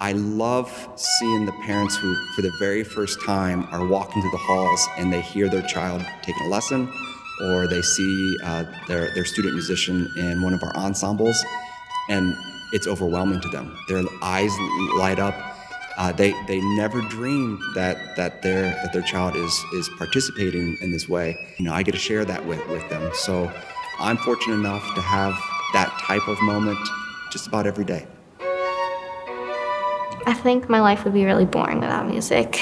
I love seeing the parents who, for the very first time, are walking through the halls and they hear their child taking a lesson, or they see their student musician in one of our ensembles, and it's overwhelming to them. Their eyes light up. They never dreamed that their child is participating in this way. I get to share that with them. So I'm fortunate enough to have that type of moment just about every day. I think my life would be really boring without music.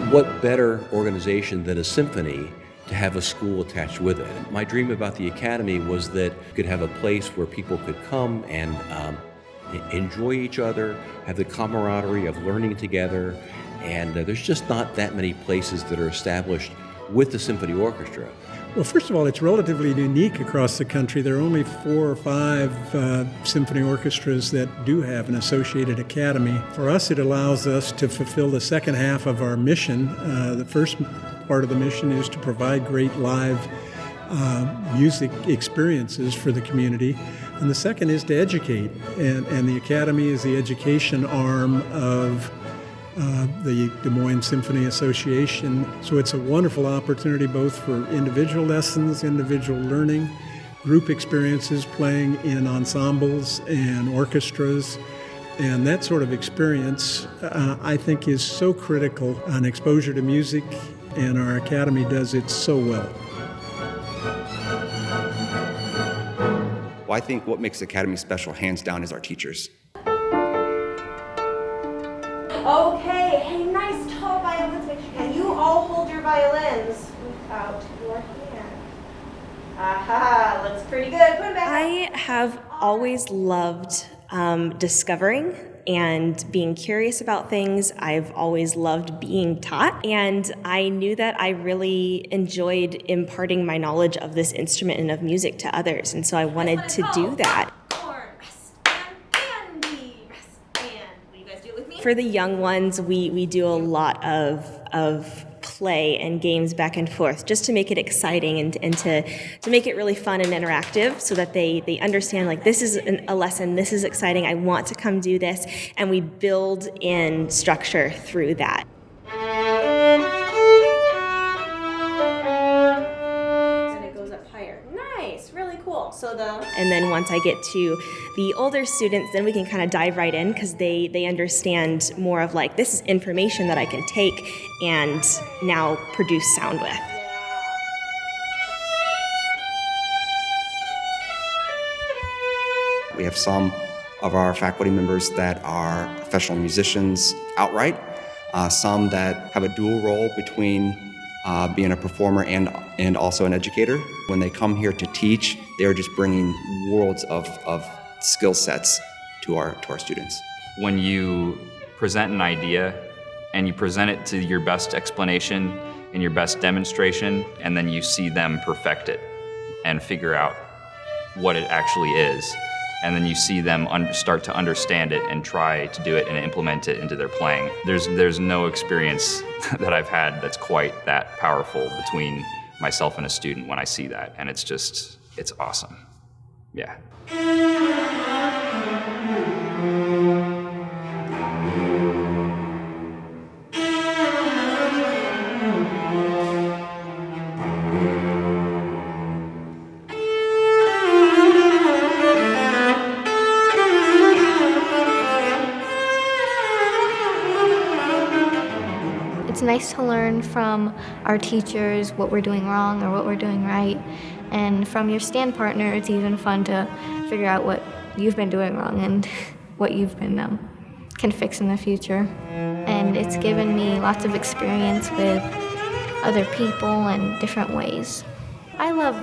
What better organization than a symphony to have a school attached with it? My dream about the Academy was that you could have a place where people could come and enjoy each other, have the camaraderie of learning together, and there's just not that many places that are established with the symphony orchestra. Well, first of all, it's relatively unique across the country. There are only 4 or 5 symphony orchestras that do have an associated academy. For us, it allows us to fulfill the second half of our mission. The first part of the mission is to provide great live music experiences for the community. And the second is to educate. And the academy is the education arm of the Des Moines Symphony Association. So it's a wonderful opportunity both for individual lessons, individual learning, group experiences, playing in ensembles and orchestras. And that sort of experience, I think, is so critical on exposure to music, and our academy does it so well. Well, I think what makes the Academy special, hands down, is our teachers. Okay, hey, nice tall violins. Can you all hold your violins without your hand? Aha, looks pretty good. Put it back. I have always loved discovering and being curious about things. I've always loved being taught, and I knew that I really enjoyed imparting my knowledge of this instrument and of music to others, and so I wanted to do that. For the young ones, we do a lot of play and games back and forth just to make it exciting and to make it really fun and interactive so that they understand, like, this is a lesson, this is exciting, I want to come do this, and we build in structure through that. And then once I get to the older students, then we can kind of dive right in because they understand more of, like, this is information that I can take and now produce sound with. We have some of our faculty members that are professional musicians outright, some that have a dual role between being a performer and also an educator. When they come here to teach, they're just bringing worlds of skill sets to our students. When you present an idea and you present it to your best explanation and your best demonstration, and then you see them perfect it and figure out what it actually is, and then you see them start to understand it and try to do it and implement it into their playing. There's no experience that I've had that's quite that powerful between myself and a student when I see that, and it's awesome. Yeah. It's nice to learn from our teachers what we're doing wrong or what we're doing right. And from your stand partner, it's even fun to figure out what you've been doing wrong and what you've been can fix in the future. And it's given me lots of experience with other people and different ways. I love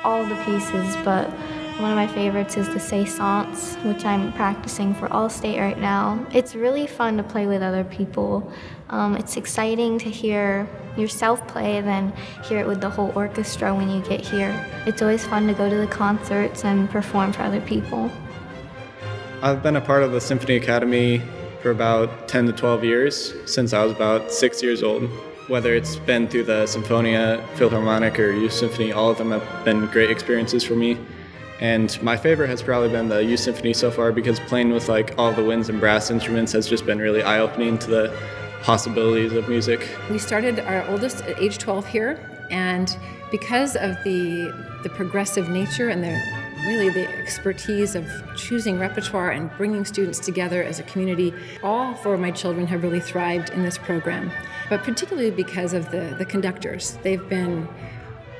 all the pieces, but one of my favorites is the Saisons, which I'm practicing for All-State right now. It's really fun to play with other people. It's exciting to hear yourself play, then hear it with the whole orchestra when you get here. It's always fun to go to the concerts and perform for other people. I've been a part of the Symphony Academy for about 10 to 12 years, since I was about 6 years old. Whether it's been through the Symphonia, Philharmonic, or Youth Symphony, all of them have been great experiences for me. And my favorite has probably been the Youth Symphony so far, because playing with like all the winds and brass instruments has just been really eye-opening to the possibilities of music. We started our oldest at age 12 here, and because of the progressive nature and the expertise of choosing repertoire and bringing students together as a community, all four of my children have really thrived in this program. But particularly because of the conductors. They've been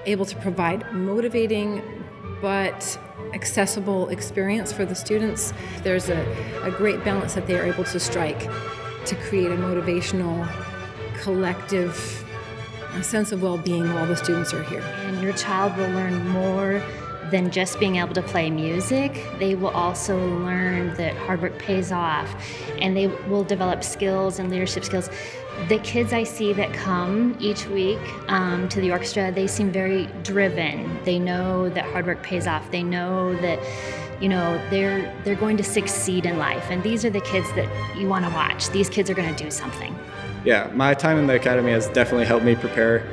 able to provide motivating but accessible experience for the students. There's a great balance that they are able to strike to create a motivational, collective sense of well-being while the students are here. And your child will learn more than just being able to play music. They will also learn that hard work pays off, and they will develop skills and leadership skills. The kids I see that come each week to the orchestra, they seem very driven. They know that hard work pays off. They know that, they're going to succeed in life. And these are the kids that you want to watch. These kids are going to do something. Yeah, my time in the academy has definitely helped me prepare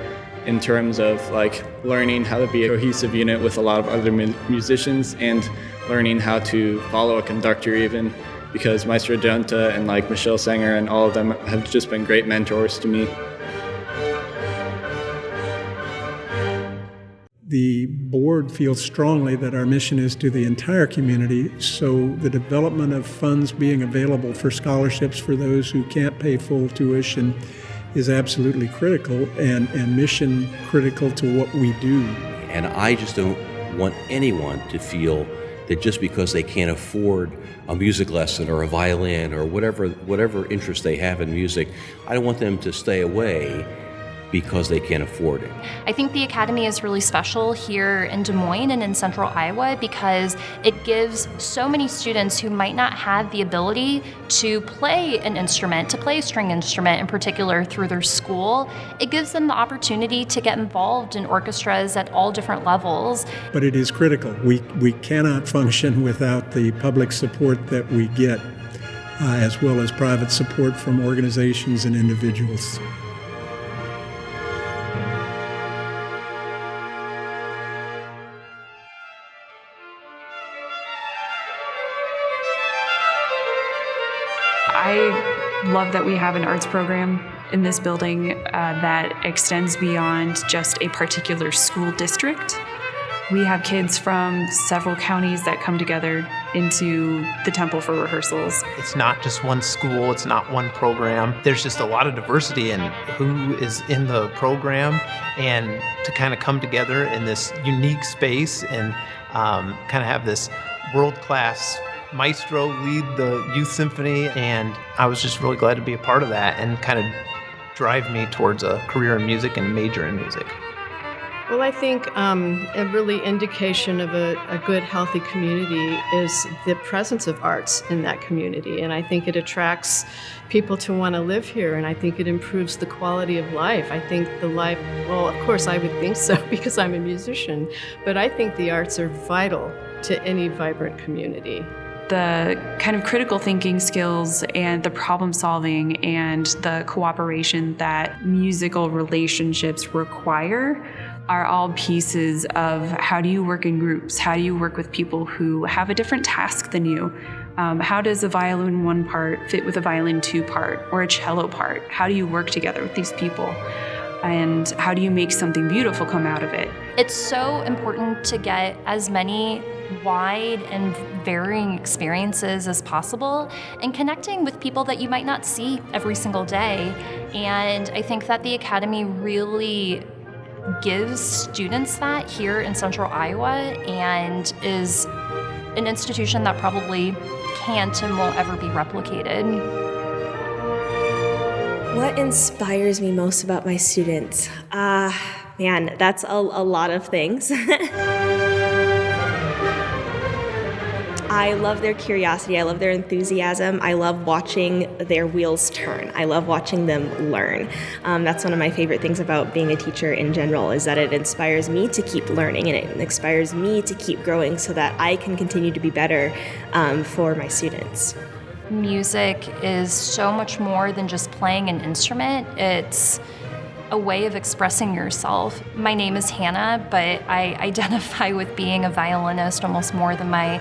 in terms of like learning how to be a cohesive unit with a lot of other musicians, and learning how to follow a conductor even, because Maestro Junta and like Michelle Sanger and all of them have just been great mentors to me. The board feels strongly that our mission is to the entire community, so the development of funds being available for scholarships for those who can't pay full tuition is absolutely critical and mission critical to what we do. And I just don't want anyone to feel that just because they can't afford a music lesson or a violin or whatever interest they have in music, I don't want them to stay away because they can't afford it. I think the Academy is really special here in Des Moines and in Central Iowa because it gives so many students who might not have the ability to play an instrument, to play a string instrument in particular through their school, it gives them the opportunity to get involved in orchestras at all different levels. But it is critical. We cannot function without the public support that we get, as well as private support from organizations and individuals. I love that we have an arts program in this building that extends beyond just a particular school district. We have kids from several counties that come together into the temple for rehearsals. It's not just one school, it's not one program. There's just a lot of diversity in who is in the program, and to kind of come together in this unique space and kind of have this world-class maestro lead the youth symphony, and I was just really glad to be a part of that and kind of drive me towards a career in music and major in music. Well, I think a really indication of a good, healthy community is the presence of arts in that community, and I think it attracts people to want to live here, and I think it improves the quality of life. I think well, of course I would think so because I'm a musician, but I think the arts are vital to any vibrant community. The kind of critical thinking skills and the problem solving and the cooperation that musical relationships require are all pieces of how do you work in groups? How do you work with people who have a different task than you? How does a violin 1 part fit with a violin 2 part or a cello part? How do you work together with these people? And how do you make something beautiful come out of it? It's so important to get as many wide and varying experiences as possible and connecting with people that you might not see every single day. And I think that the Academy really gives students that here in Central Iowa and is an institution that probably can't and won't ever be replicated. What inspires me most about my students? Man, that's a lot of things. I love their curiosity. I love their enthusiasm. I love watching their wheels turn. I love watching them learn. That's one of my favorite things about being a teacher in general, is that it inspires me to keep learning, and it inspires me to keep growing so that I can continue to be better for my students. Music is so much more than just playing an instrument. It's a way of expressing yourself. My name is Hannah, but I identify with being a violinist almost more than my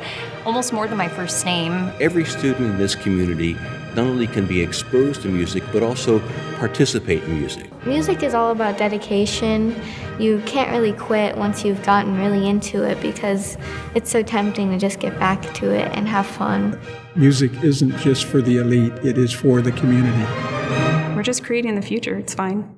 first name. Every student in this community not only can be exposed to music, but also participate in music. Music is all about dedication. You can't really quit once you've gotten really into it because it's so tempting to just get back to it and have fun. Music isn't just for the elite, it is for the community. We're just creating the future. It's fine.